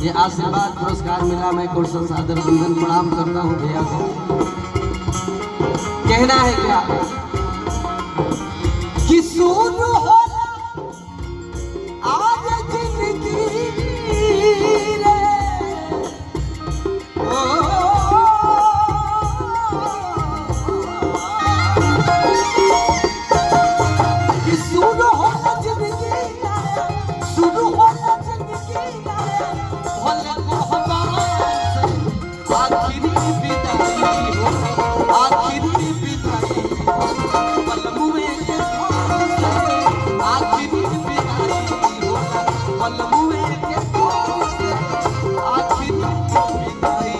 ये आशीर्वाद पुरस्कार मिला। मैं कोर्सन सादर वंदन प्रणाम करता हूँ भैया को। कहना है क्या कि शुरू हो आज जिंदगी रे कि शुरू हो जिंदगी शुरू हो जिंदगी भले को आखिरी विदाई हो आखिरी विदाई पलमुए के आखिरी विदाई हो पलमुए के आखिरी विदाई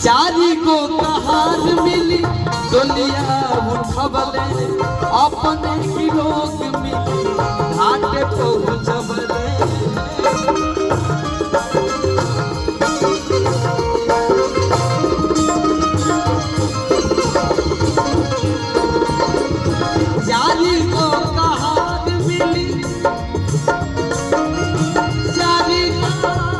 चारी को कहार मिली डोलिया उठबले अपने की लोग मिली घाटे पहुँचबले चारी को कहार मिली चारी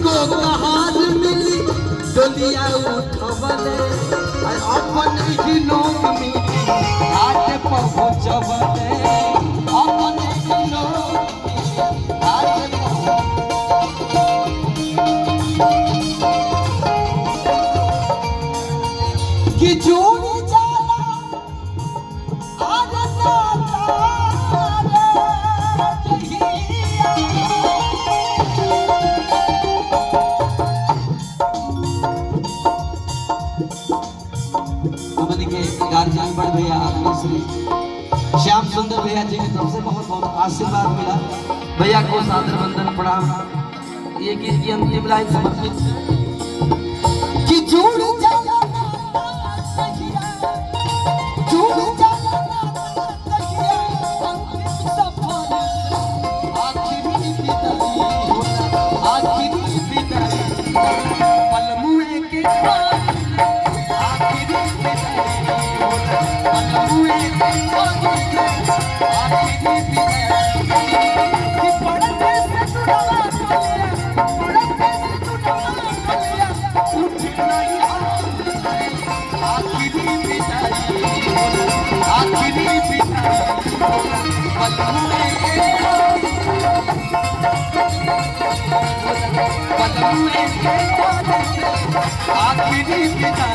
को कहार डोलिया उठबले अपने ही लोग मिली घाट पहुँचबले अपने ही लोग घाट कि जोड़ी जाला आज गार्जियन बड़ भैया श्री श्याम सुंदर भैया जी की तरफ से बहुत बहुत आशीर्वाद मिला। भैया को सादर वंदन प्रणाम। ये गीत की अंतिम लाइन समर्पित कि जोड़ जाला आखिरी विदाई